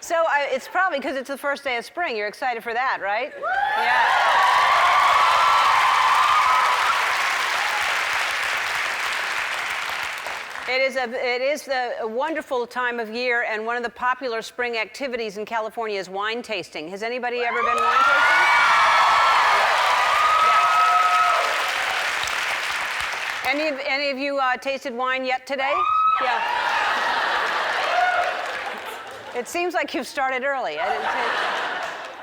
So it's probably because it's the first day of spring. You're excited for that, right? Yeah. It is a wonderful time of year, and one of the popular spring activities in California is wine tasting. Has anybody ever been wine tasting? Yeah. Any of you tasted wine yet today? Yeah. It seems like you've started early.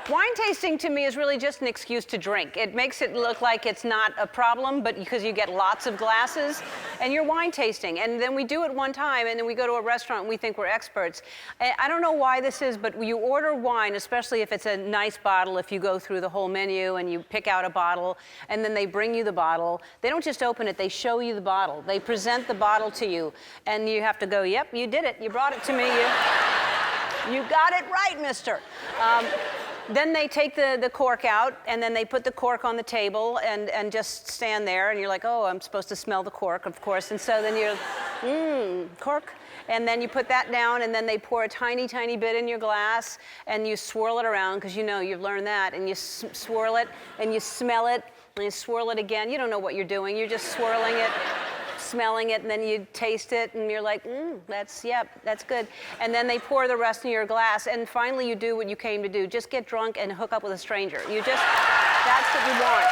Wine tasting to me is really just an excuse to drink. It makes it look like it's not a problem, but because you get lots of glasses and you're wine tasting. And then we do it one time and then we go to a restaurant and we think we're experts. I don't know why this is, but you order wine, especially if it's a nice bottle, if you go through the whole menu and you pick out a bottle and then they bring you the bottle. They don't just open it, they show you the bottle. They present the bottle to you and you have to go, yep, you did it. You brought it to me. You got it right, mister. Then they take the cork out, and then they put the cork on the table and just stand there, and you're like, oh, I'm supposed to smell the cork, of course. And so then you're, cork. And then you put that down, and then they pour a tiny, tiny bit in your glass, and you swirl it around, because you know you've learned that, and you swirl it, and you smell it, and you swirl it again. You don't know what you're doing. You're just swirling it, smelling it, and then you taste it, and you're like, that's good. And then they pour the rest in your glass, and finally you do what you came to do. Just get drunk and hook up with a stranger. That's what you want.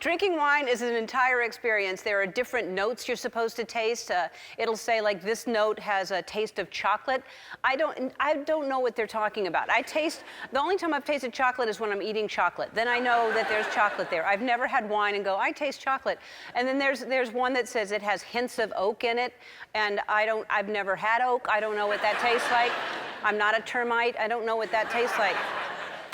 Drinking wine is an entire experience. There are different notes you're supposed to taste. It'll say like this note has a taste of chocolate. I don't know what they're talking about. The only time I've tasted chocolate is when I'm eating chocolate. Then I know that there's chocolate there. I've never had wine and go, I taste chocolate. And then there's one that says it has hints of oak in it, and I've never had oak. I don't know what that tastes like. I'm not a termite. I don't know what that tastes like.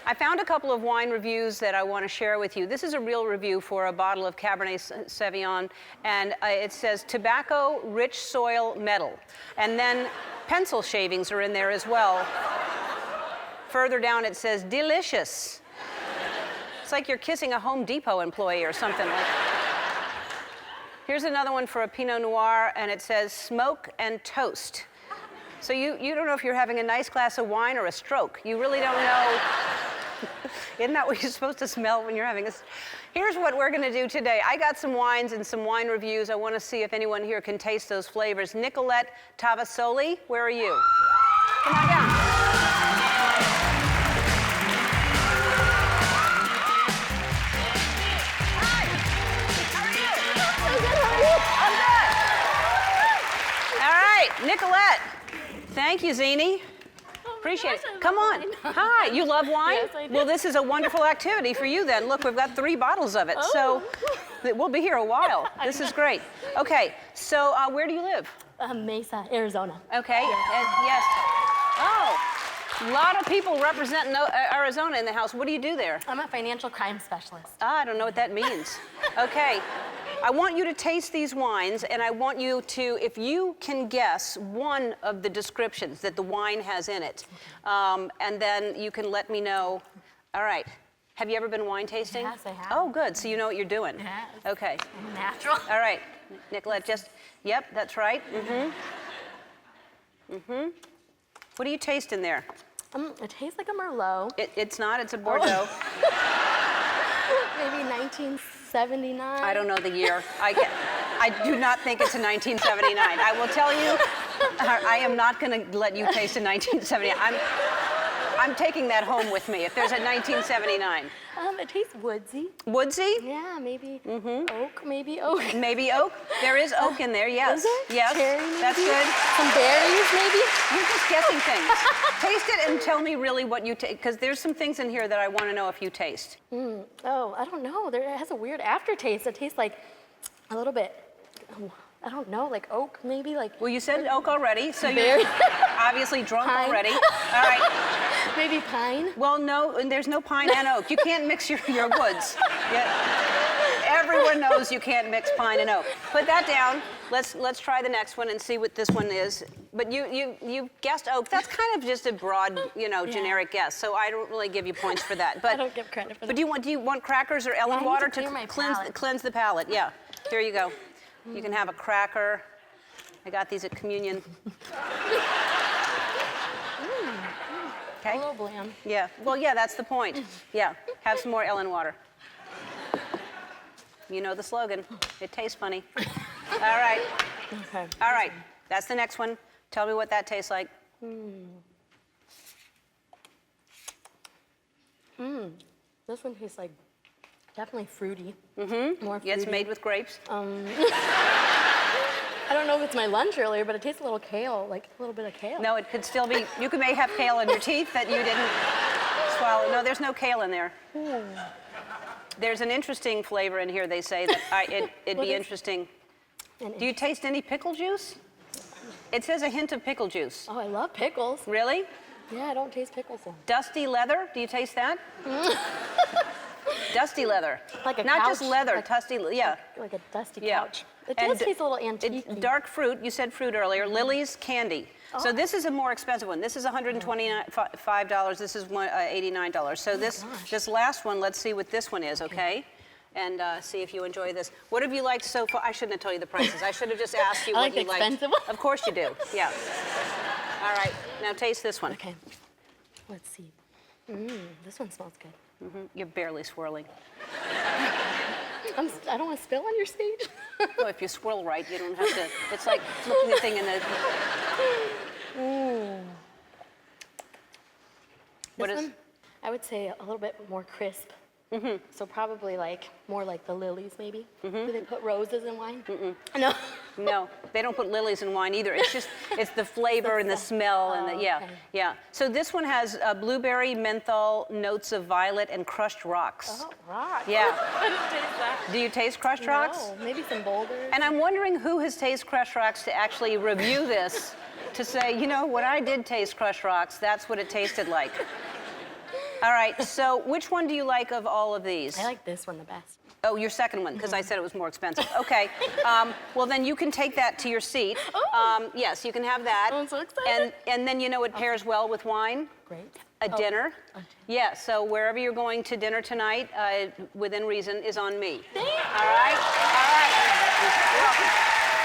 I found a couple of wine reviews that I want to share with you. This is a real review for a bottle of Cabernet Sauvignon, and it says tobacco, rich soil, metal. And then pencil shavings are in there as well. Further down it says delicious. It's like you're kissing a Home Depot employee or something like that. Here's another one for a Pinot Noir, and it says smoke and toast. So you don't know if you're having a nice glass of wine or a stroke. You really don't know. Isn't that what you're supposed to smell when you're having a... Here's what we're going to do today. I got some wines and some wine reviews. I want to see if anyone here can taste those flavors. Nicolette Tavasoli, where are you? Come on down. Hi. How are you? I'm good. All right, Nicolette. Thank you, Zini. Appreciate it. Come on. Hi. You love wine? Yes, I do. Well, this is a wonderful activity for you then. Look, we've got 3 bottles of it. Oh. So we'll be here a while. This is great. Okay. So where do you live? Mesa, Arizona. Okay. Yes. Oh. A lot of people representing Arizona in the house. What do you do there? I'm a financial crime specialist. I don't know what that means. Okay. I want you to taste these wines, and I want you to, if you can guess one of the descriptions that the wine has in it, and then you can let me know. All right. Have you ever been wine tasting? Yes, I have. Oh, good. So you know what you're doing. Yes. Okay. I'm natural. All right. Nicolette, yep, that's right. What do you taste in there? It tastes like a Merlot. It's not. It's a Bordeaux. Maybe 1979. I don't know the year. I do not think it's a 1979. I will tell you, I am not going to let you taste a 1979. I'm taking that home with me if there's a 1979. It tastes woodsy. Woodsy? Yeah, maybe oak, maybe oak. Maybe oak? There is oak in there, yes. Is there? Yes, Cherry, that's maybe? good. Some berries, maybe? You're just guessing things. Taste it and tell me really what you taste, because there's some things in here that I want to know if you taste. Oh, I don't know. It has a weird aftertaste. It tastes like a little bit, I don't know, like oak, maybe like... Well, you said oak already, so Berry. you're obviously drunk Pine. already. All right. Maybe pine? Well, no, and there's no pine and oak. You can't mix your woods. Everyone knows you can't mix pine and oak. Put that down. Let's try the next one and see what this one is. But you guessed oak. That's kind of just a broad, generic guess. So I don't really give you points for that. But I don't give credit for that. But do you want crackers or Ellen I need water to clear my palate. cleanse the palate? Yeah. Here you go. You can have a cracker. I got these at communion. A Okay? little bland. Yeah. Well, yeah, that's the point. Yeah. Have some more Ellen water. You know the slogan. It tastes funny. All right. Okay. All right. That's the next one. Tell me what that tastes like. This one tastes like definitely fruity. Mm-hmm. More fruity. It's made with grapes. I don't know if it's my lunch earlier, but it tastes a little kale, like a little bit of kale. No, it could still be. You may have kale in your teeth that you didn't swallow. No, there's no kale in there. There's an interesting flavor in here. They say that it'd be interesting. Do you taste any pickle juice? It says a hint of pickle juice. Oh, I love pickles. Really? Yeah, I don't taste pickles though. Dusty leather? Do you taste that? Dusty leather. Like a Not just couch, leather, like- dusty, yeah. Like a dusty Yeah. couch. It does taste a little It's antique. dark fruit. You said fruit earlier. Lily's candy. So Oh. this is a more expensive one. This is $125. This is $89. So this last one, let's see what this one is, okay? And see if you enjoy this. What have you liked so far? I shouldn't have told you the prices. I should have just asked you I what like the you liked. expensive one. Of course you do. Yeah. All right. Now taste this one. Okay. Let's see. This one smells good. You're barely swirling. I don't want to spill on your stage. Oh, if you swirl right, you don't have to. It's like flipping the thing in the. What This is? one, I would say a little bit more crisp. So probably like more like the lilies, maybe. Do they put roses in wine? No. No, they don't put lilies in wine either. It's just, it's the flavor and the smell and the, Oh, yeah, okay. yeah. So this one has blueberry, menthol, notes of violet, and crushed rocks. Oh, rock. Yeah. I didn't taste that. Do you taste crushed rocks? No, maybe some boulders. And I'm wondering who has tasted crushed rocks to actually review this, to say, you know, when I did taste crushed rocks, that's what it tasted like. All right, so which one do you like of all of these? I like this one the best. Oh, your second one, because I said it was more expensive. Okay. Well, then you can take that to your seat. Oh. Yes, you can have that. I'm so excited. And then you know it pairs well with wine? Great. A dinner. a dinner. Yeah, so wherever you're going to dinner tonight, within reason, is on me. Thank All right? All right. You're welcome.